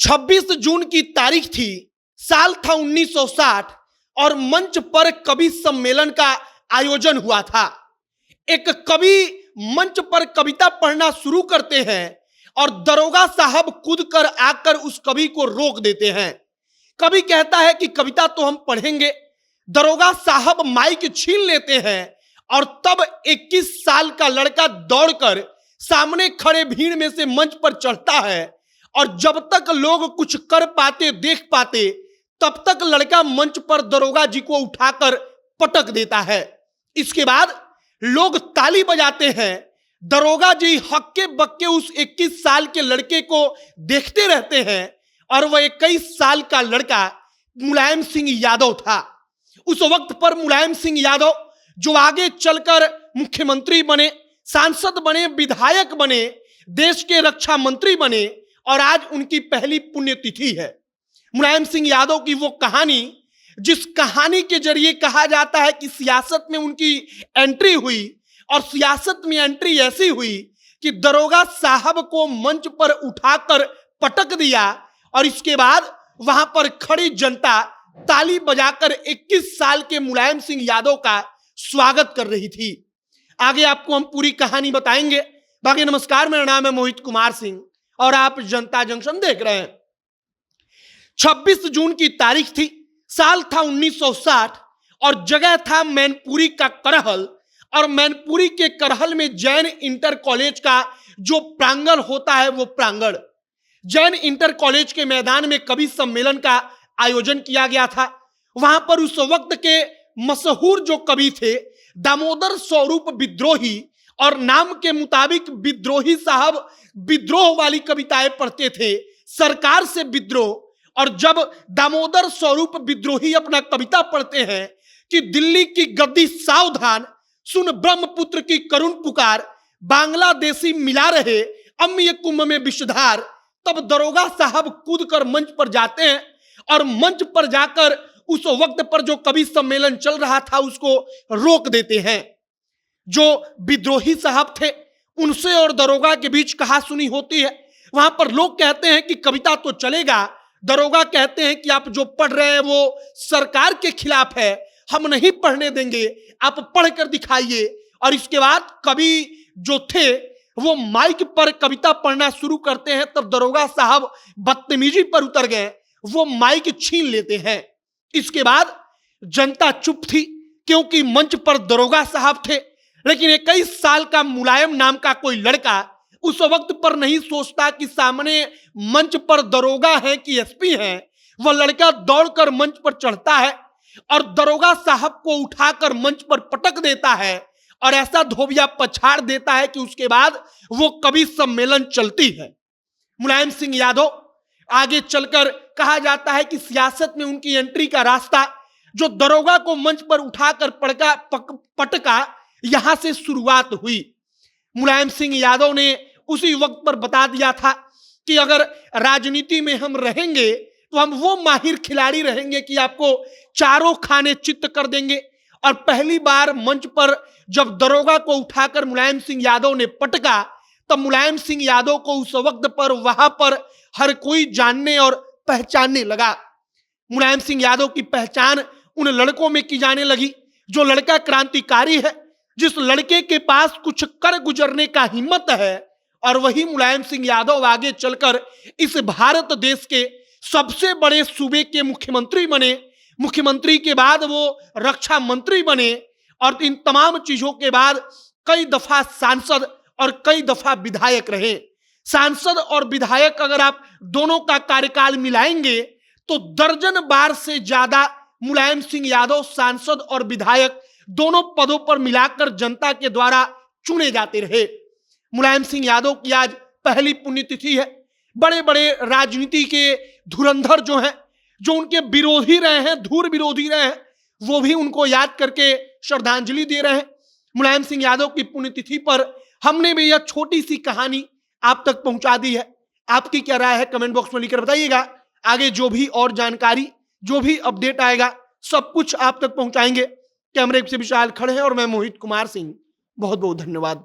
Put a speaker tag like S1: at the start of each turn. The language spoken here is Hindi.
S1: 26 जून की तारीख थी। साल था 1960 और मंच पर कवि सम्मेलन का आयोजन हुआ था। एक कवि मंच पर कविता पढ़ना शुरू करते हैं और दरोगा साहब कूद कर आकर उस कवि को रोक देते हैं। कवि कहता है कि कविता तो हम पढ़ेंगे। दरोगा साहब माइक छीन लेते हैं और तब 21 साल का लड़का दौड़कर सामने खड़े भीड़ में से मंच पर चढ़ता है और जब तक लोग कुछ कर पाते देख पाते तब तक लड़का मंच पर दरोगा जी को उठाकर पटक देता है। इसके बाद लोग ताली बजाते हैं। दरोगा जी हक्के बक्के उस 21 साल के लड़के को देखते रहते हैं और वह 21 साल का लड़का मुलायम सिंह यादव था। उस वक्त पर मुलायम सिंह यादव जो आगे चलकर मुख्यमंत्री बने, सांसद बने, विधायक बने, देश के रक्षा मंत्री बने और आज उनकी पहली पुण्यतिथि है। मुलायम सिंह यादव की वो कहानी, जिस कहानी के जरिए कहा जाता है कि सियासत में उनकी एंट्री हुई और सियासत में एंट्री ऐसी हुई कि दरोगा साहब को मंच पर उठाकर पटक दिया और इसके बाद वहां पर खड़ी जनता ताली बजाकर 21 साल के मुलायम सिंह यादव का स्वागत कर रही थी। आगे आपको हम पूरी कहानी बताएंगे। बाकी नमस्कार, मेरा नाम है मोहित कुमार सिंह और आप जनता जंक्शन देख रहे हैं। 26 जून की तारीख थी। साल था 1960 और जगह था मैनपुरी का करहल और मैनपुरी के करहल में जैन इंटर कॉलेज का जो प्रांगण होता है वो प्रांगण, जैन इंटर कॉलेज के मैदान में कवि सम्मेलन का आयोजन किया गया था। वहां पर उस वक्त के मशहूर जो कवि थे दामोदर स्वरूप विद्रोही, और नाम के मुताबिक विद्रोही साहब विद्रोह वाली कविताएं पढ़ते थे, सरकार से विद्रोह। और जब दामोदर स्वरूप विद्रोही अपना कविता पढ़ते हैं कि दिल्ली की गद्दी सावधान, सुन ब्रह्मपुत्र की करुण पुकार, बांग्लादेशी मिला रहे अम्य कुंभ में विषधार, तब दरोगा साहब कूद कर मंच पर जाते हैं और मंच पर जाकर उस वक्त पर जो कवि सम्मेलन चल रहा था उसको रोक देते हैं। जो विद्रोही साहब थे उनसे और दरोगा के बीच कहासुनी होती है। वहां पर लोग कहते हैं कि कविता तो चलेगा, दरोगा कहते हैं कि आप जो पढ़ रहे हैं वो सरकार के खिलाफ है, हम नहीं पढ़ने देंगे, आप पढ़कर दिखाइए। और इसके बाद कवि जो थे वो माइक पर कविता पढ़ना शुरू करते हैं, तब दरोगा साहब बदतमीजी पर उतर गए, वो माइक छीन लेते हैं। इसके बाद जनता चुप थी क्योंकि मंच पर दरोगा साहब थे, लेकिन 21 साल का मुलायम नाम का कोई लड़का उस वक्त पर नहीं सोचता कि सामने मंच पर दरोगा है कि एसपी है। वह लड़का दौड़कर मंच पर चढ़ता है और दरोगा साहब को उठाकर मंच पर पटक देता है और ऐसा धोबिया पछाड़ देता है कि उसके बाद वो कवि सम्मेलन चलती है। मुलायम सिंह यादव आगे चलकर कहा जाता है कि सियासत में उनकी एंट्री का रास्ता जो दरोगा को मंच पर उठाकर पटका, यहां से शुरुआत हुई। मुलायम सिंह यादव ने उसी वक्त पर बता दिया था कि अगर राजनीति में हम रहेंगे तो हम वो माहिर खिलाड़ी रहेंगे कि आपको चारों खाने चित्त कर देंगे। और पहली बार मंच पर जब दरोगा को उठाकर मुलायम सिंह यादव ने पटका, तब मुलायम सिंह यादव को उस वक्त पर वहां पर हर कोई जानने और पहचानने लगा। मुलायम सिंह यादव की पहचान उन लड़कों में की जाने लगी जो लड़का क्रांतिकारी है, जिस लड़के के पास कुछ कर गुजरने का हिम्मत है। और वही मुलायम सिंह यादव आगे चलकर इस भारत देश के सबसे बड़े सूबे के मुख्यमंत्री बने। मुख्यमंत्री के बाद वो रक्षा मंत्री बने और इन तमाम चीजों के बाद कई दफा सांसद और कई दफा विधायक रहे। सांसद और विधायक अगर आप दोनों का कार्यकाल मिलाएंगे तो दर्जन बार से ज्यादा मुलायम सिंह यादव सांसद और विधायक दोनों पदों पर मिलाकर जनता के द्वारा चुने जाते रहे। मुलायम सिंह यादव की आज पहली पुण्यतिथि है। बड़े बड़े राजनीति के धुरंधर जो हैं, जो उनके विरोधी रहे हैं, धूर विरोधी रहे हैं, वो भी उनको याद करके श्रद्धांजलि दे रहे हैं। मुलायम सिंह यादव की पुण्यतिथि पर हमने भी यह छोटी सी कहानी आप तक पहुंचा दी है। आपकी क्या राय है कमेंट बॉक्स में लिखकर बताइएगा। आगे जो भी और जानकारी, जो भी अपडेट आएगा, सब कुछ आप तक पहुंचाएंगे। कैमरे से विशाल खड़े हैं और मैं मोहित कुमार सिंह। बहुत बहुत धन्यवाद।